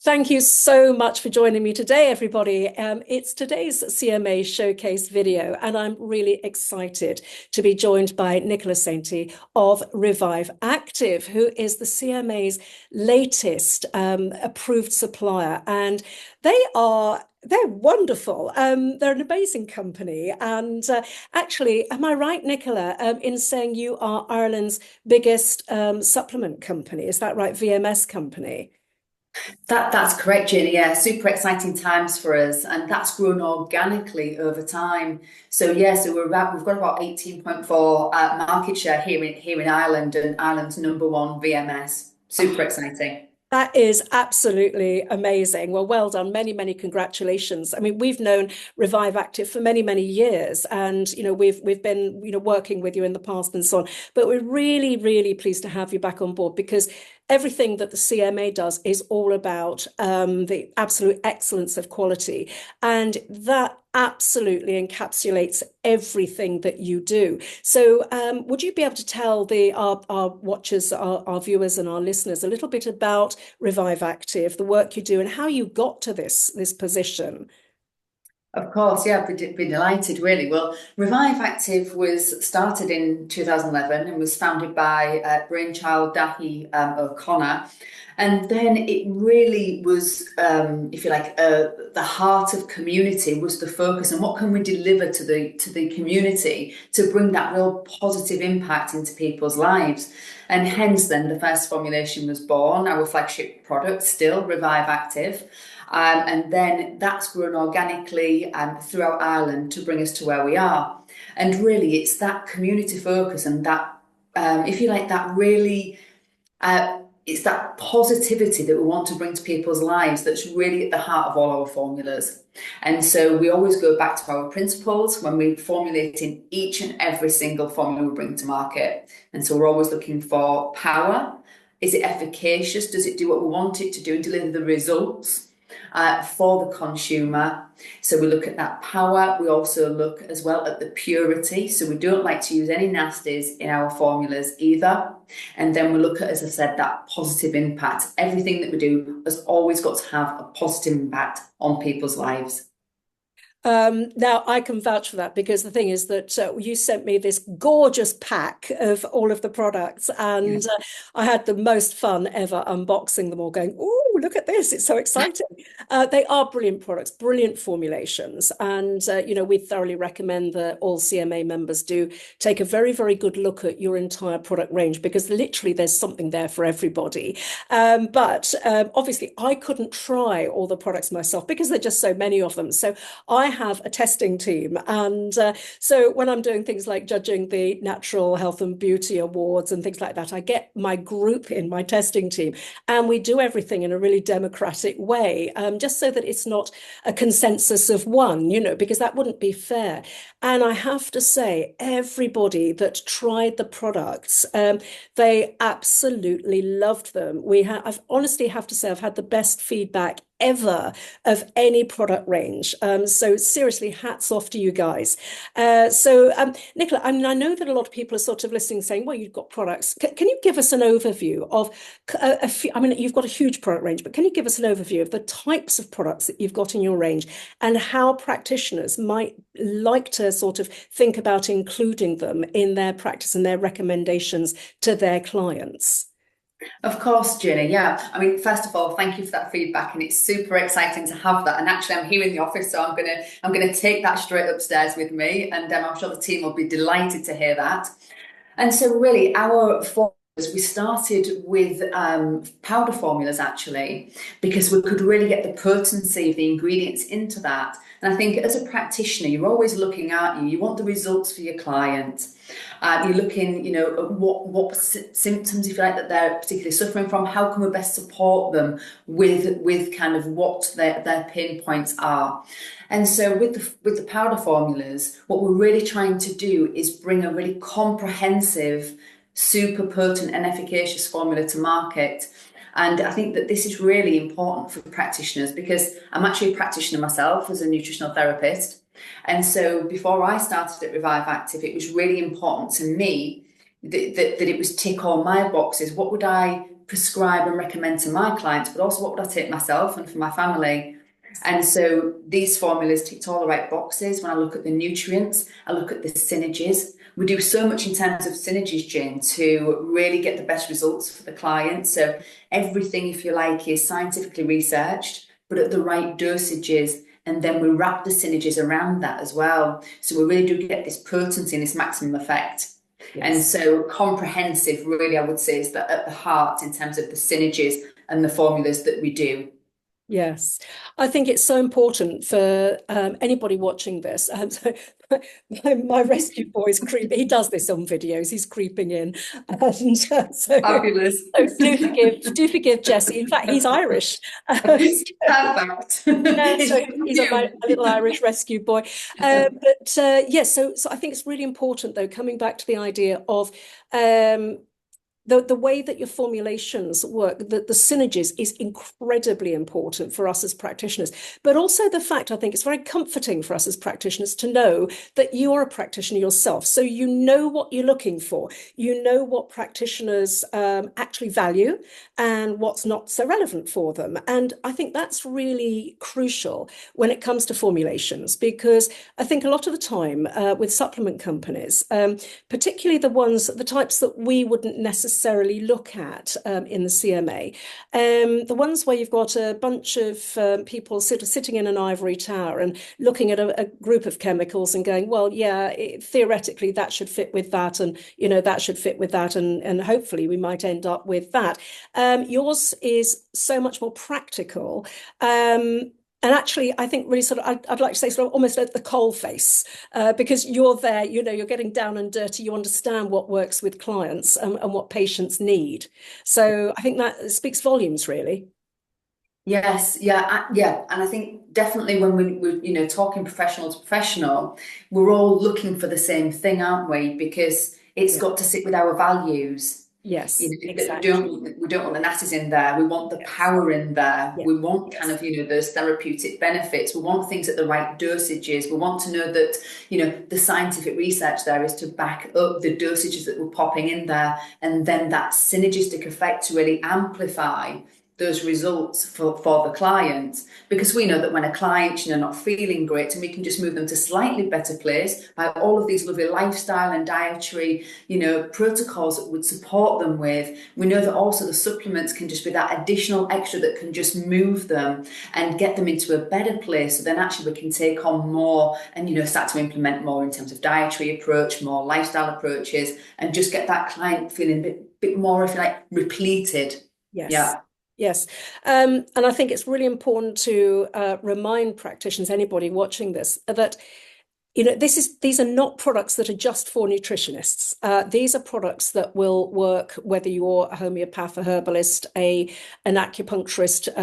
Thank you so much for joining me today, everybody. It's today's CMA showcase video, and I'm really excited to be joined by Nicola Sainty of Revive Active, who is the CMA's latest approved supplier. And they're wonderful. They're an amazing company. And actually, am I right, Nicola, in saying you are Ireland's biggest supplement company? Is that right? VMS company? That's correct, Jenny. Yeah, super exciting times for us, and that's grown organically over time. So we've got about 18.4 market share here in Ireland, and Ireland's number one VMS. Super exciting. That is absolutely amazing. Well done. Many, many congratulations. I mean, we've known Revive Active for many, many years, and we've been working with you in the past and so on. But we're really, really pleased to have you back on board because everything that the CMA does is all about the absolute excellence of quality, and that absolutely encapsulates everything that you do. So, would you be able to tell our watchers, our viewers, and our listeners a little bit about Revive Active, the work you do, and how you got to this position? Of course, yeah, be delighted, really. Well, Revive Active was started in 2011 and was founded by brainchild Dahi O'Connor. And then it really was, if you like, the heart of community was the focus, and what can we deliver to the community to bring that real positive impact into people's lives. And hence, then the first formulation was born, our flagship product, still Revive Active. And then that's grown organically throughout Ireland to bring us to where we are. And really, it's that community focus and that, if you like, that really, it's that positivity that we want to bring to people's lives that's really at the heart of all our formulas. And so we always go back to our principles when we're formulating each and every single formula we bring to market. And so we're always looking for power. Is it efficacious? Does it do what we want it to do and deliver the results? For the consumer. So we look at that power. We also look as well at the purity. So we don't like to use any nasties in our formulas either. And then we look at, as I said, that positive impact. Everything that we do has always got to have a positive impact on people's lives. Now, I can vouch for that because the thing is that you sent me this gorgeous pack of all of the products, and Yeah. I had the most fun ever unboxing them all, going, "Oh, look at this! It's so exciting!" They are brilliant products, brilliant formulations, and we thoroughly recommend that all CMA members do take a very, very good look at your entire product range because literally there's something there for everybody. But obviously, I couldn't try all the products myself because there're just so many of them. So I have a testing team. And so when I'm doing things like judging the Natural Health and Beauty Awards and things like that, I get my group in my testing team and we do everything in a really democratic way, just so that it's not a consensus of one, because that wouldn't be fair. And I have to say, everybody that tried the products, they absolutely loved them. I've honestly have to say, I've had the best feedback ever of any product range. So seriously, hats off to you guys. Nicola, I mean, I know that a lot of people are sort of listening, saying, "Well, you've got products. Can you give us an overview of a few? I mean, you've got a huge product range, but can you give us an overview of the types of products that you've got in your range and how practitioners might like to sort of think about including them in their practice and their recommendations to their clients?" Of course, Jenny. Yeah. I mean, first of all, thank you for that feedback, and it's super exciting to have that. And actually, I'm here in the office, so I'm gonna take that straight upstairs with me, and I'm sure the team will be delighted to hear that. And so, really, our formulas, we started with powder formulas actually, because we could really get the potency of the ingredients into that. And I think as a practitioner, you're always looking at you want the results for your client. You're looking, at what symptoms, if you like, that they're particularly suffering from. How can we best support them with kind of what their pain points are? And so with the powder formulas, what we're really trying to do is bring a really comprehensive, super potent and efficacious formula to market. And I think that this is really important for practitioners because I'm actually a practitioner myself as a nutritional therapist. And so before I started at Revive Active, it was really important to me that it was tick all my boxes. What would I prescribe and recommend to my clients, but also what would I take myself and for my family. And so these formulas ticked all the right boxes. When I look at the nutrients, I look at the synergies. We do so much in terms of synergies, Jane, to really get the best results for the client. So everything, if you like, is scientifically researched, but at the right dosages. And then we wrap the synergies around that as well. So we really do get this potency and this maximum effect. And Yes. so comprehensive, really, I would say, is that at the heart in terms of the synergies and the formulas that we do. Yes, I think it's so important for anybody watching this. So my rescue boy is creeping. He does this on videos. He's creeping in, and Fabulous. so do forgive Jesse. In fact, he's Irish. Perfect. Yeah, so It's he's a little Irish rescue boy. But yes, so I think it's really important, though, coming back to the idea of the way that your formulations work, the synergies is incredibly important for us as practitioners. But also the fact, I think it's very comforting for us as practitioners to know that you are a practitioner yourself. So you know what you're looking for. You know what practitioners actually value and what's not so relevant for them. And I think that's really crucial when it comes to formulations, because I think a lot of the time with supplement companies, particularly the types that we wouldn't necessarily look at in the CMA. The ones where you've got a bunch of people sitting in an ivory tower and looking at a group of chemicals and going, well, yeah, theoretically that should fit with that, and that should fit with that, and hopefully we might end up with that. Yours is so much more practical. And actually, I think really I'd like to say sort of almost at the coal face, because you're there, you're getting down and dirty, you understand what works with clients and what patients need. So I think that speaks volumes, really. Yes, yeah, yeah, and I think definitely when we're talking professional to professional, we're all looking for the same thing, aren't we? Because it's Yeah. got to sit with our values. Yes, We exactly. don't want the nasties in there. We want the Yes. power in there. Yeah. We want kind Yes. of those therapeutic benefits. We want things at the right dosages. We want to know that the scientific research there is to back up the dosages that we're popping in there, and then that synergistic effect to really amplify those results for the client, because we know that when a client not feeling great, and we can just move them to slightly better place by all of these lovely lifestyle and dietary protocols that would support them with. We know that also the supplements can just be that additional extra that can just move them and get them into a better place, so then actually we can take on more and start to implement more in terms of dietary approach, more lifestyle approaches, and just get that client feeling a bit more, if you like, repleted. Yes. Yeah. Yes. And I think it's really important to remind practitioners, anybody watching this, that these are not products that are just for nutritionists. These are products that will work whether you're a homeopath, a herbalist, an acupuncturist,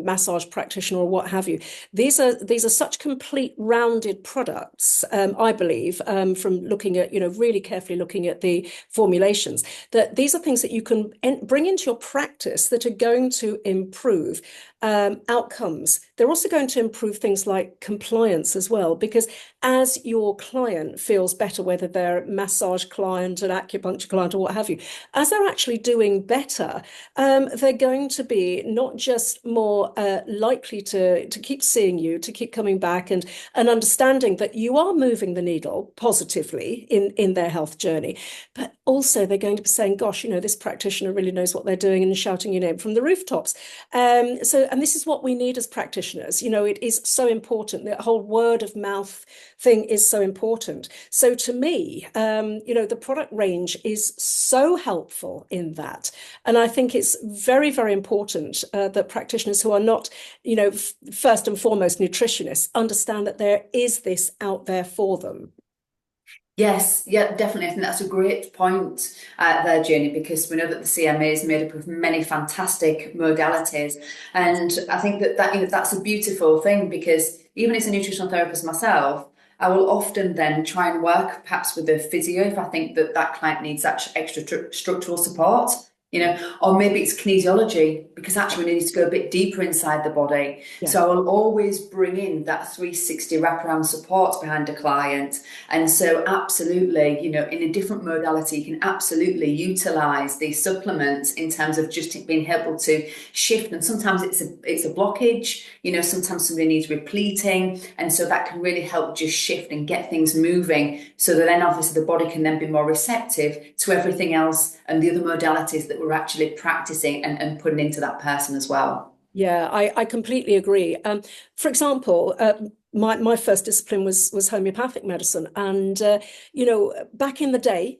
massage practitioner, or what have you. These are such complete, rounded products. I believe, from looking at really carefully looking at the formulations, that these are things that you can bring into your practice that are going to improve outcomes. They're also going to improve things like compliance as well, because as your client feels better, whether they're a massage client, an acupuncture client, or what have you, as they're actually doing better, they're going to be not just more likely to keep seeing you, to keep coming back, and understanding that you are moving the needle positively in their health journey, but also they're going to be saying, gosh, this practitioner really knows what they're doing, and shouting your name from the rooftops. And this is what we need as practitioners. It is so important. The whole word of mouth thing is so important. So to me, the product range is so helpful in that. And I think it's very, very important that practitioners who are not, first and foremost nutritionists understand that there is this out there for them. Yes, yeah, definitely. I think that's a great point there, Janie, because we know that the CMA is made up of many fantastic modalities. And I think that's a beautiful thing, because even as a nutritional therapist myself, I will often then try and work perhaps with the physio if I think that client needs that extra structural support. or maybe it's kinesiology because actually we need to go a bit deeper inside the body. Yeah. So I will always bring in that 360 wraparound support behind a client. And so absolutely, in a different modality, you can absolutely utilize these supplements in terms of just being able to shift. And sometimes it's a blockage, sometimes somebody needs repleting. And so that can really help just shift and get things moving so that then obviously the body can then be more receptive to everything else and the other modalities that we're actually practicing and putting into that person as well. Yeah, I completely agree. For example, my first discipline was homeopathic medicine, and back in the day,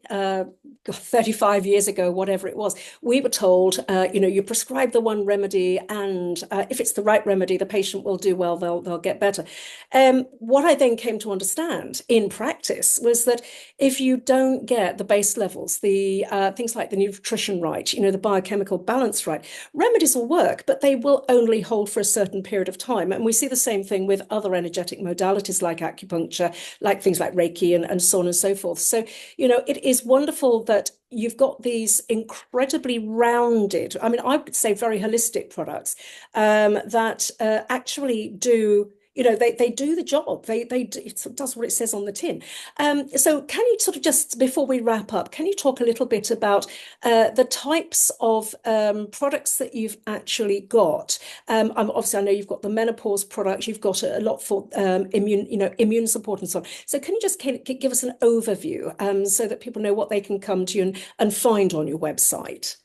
35 years ago, whatever it was, we were told, you prescribe the one remedy, and if it's the right remedy, the patient will do well. They'll get better. What I then came to understand in practice was that if you don't get the base levels, the things like the nutrition right, the biochemical balance right, remedies will work, but they will only hold for a certain period of time. And we see the same thing with other energetic modalities like acupuncture, like things like Reiki and so on and so forth. So, it is wonderful that you've got these incredibly rounded, I mean, I would say very holistic products that actually do. They do the job. It does what it says on the tin. So can you sort of just before we wrap up, can you talk a little bit about the types of products that you've actually got? Obviously, I know you've got the menopause products. You've got a lot for immune support and so on. So can you just give us an overview so that people know what they can come to you and find on your website?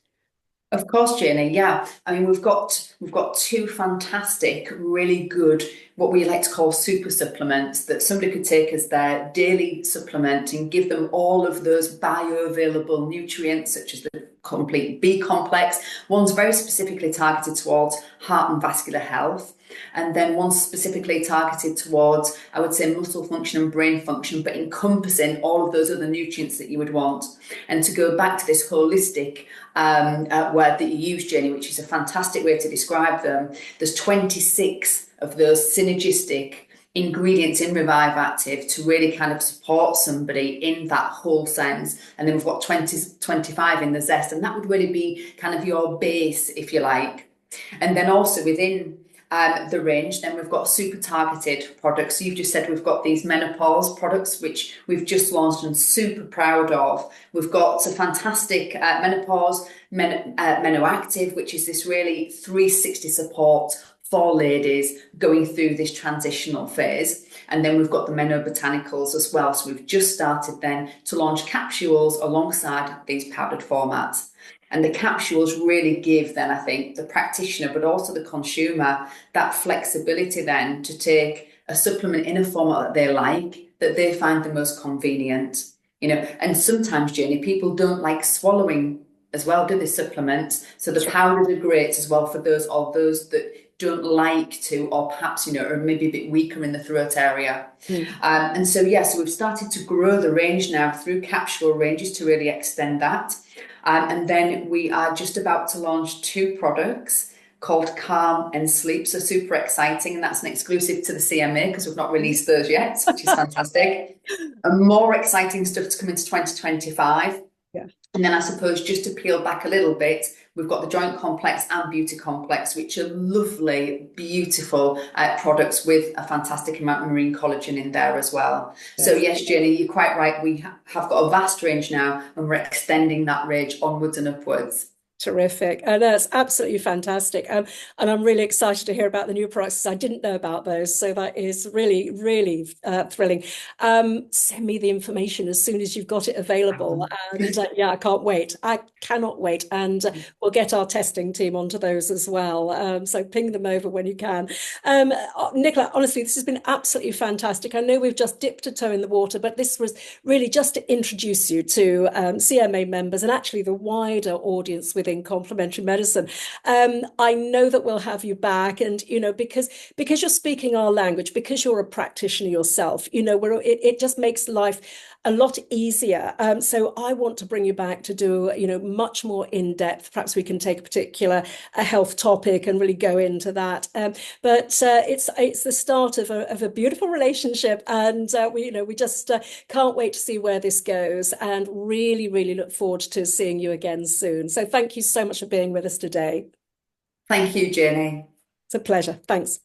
Of course, Jenny. Yeah, I mean we've got two fantastic, really good, what we like to call super supplements that somebody could take as their daily supplement and give them all of those bioavailable nutrients such as the complete B complex. One's very specifically targeted towards heart and vascular health. And then one specifically targeted towards, I would say, muscle function and brain function, but encompassing all of those other nutrients that you would want. And to go back to this holistic word that you use, Jenny, which is a fantastic way to describe them, there's 26 of those synergistic ingredients in Revive Active to really kind of support somebody in that whole sense. And then we've got 25 in the Zest, and that would really be kind of your base, if you like. And then also within the range, then we've got super targeted products. So you've just said we've got these menopause products, which we've just launched and super proud of. We've got a fantastic Menoactive, which is this really 360 support for ladies going through this transitional phase. And then we've got the Meno Botanicals as well. So we've just started then to launch capsules alongside these powdered formats. And the capsules really give then, I think, the practitioner, but also the consumer, that flexibility then to take a supplement in a format that they like, that they find the most convenient. And sometimes, Jenny, people don't like swallowing as well, do they, supplements? So the powders are great as well for those that don't like to, or perhaps, are maybe a bit weaker in the throat area. And so, so we've started to grow the range now through capsule ranges to really extend that. And then we are just about to launch two products called Calm and Sleep. So super exciting. And that's an exclusive to the CMA because we've not released those yet, which is fantastic. And more exciting stuff to come into 2025. Yeah. And then I suppose just to peel back a little bit, we've got the Joint Complex and Beauty Complex, which are lovely, beautiful products with a fantastic amount of marine collagen in there as well. Yes. So yes, Jenny, you're quite right. We have got a vast range now and we're extending that range onwards and upwards. Terrific. And that's absolutely fantastic. And I'm really excited to hear about the new products. I didn't know about those. So that is really, really thrilling. Send me the information as soon as you've got it available. And I can't wait. I cannot wait. And we'll get our testing team onto those as well. So ping them over when you can. Nicola, honestly, this has been absolutely fantastic. I know we've just dipped a toe in the water, but this was really just to introduce you to CMA members and actually the wider audience within complementary medicine. I know that we'll have you back, and because you're speaking our language, because you're a practitioner yourself, it just makes life a lot easier. So I want to bring you back to do, much more in depth. Perhaps we can take a health topic and really go into that. But it's the start of a beautiful relationship, and we just can't wait to see where this goes, and really, really look forward to seeing you again soon. So thank you so much for being with us today. Thank you, Jenny. It's a pleasure. Thanks.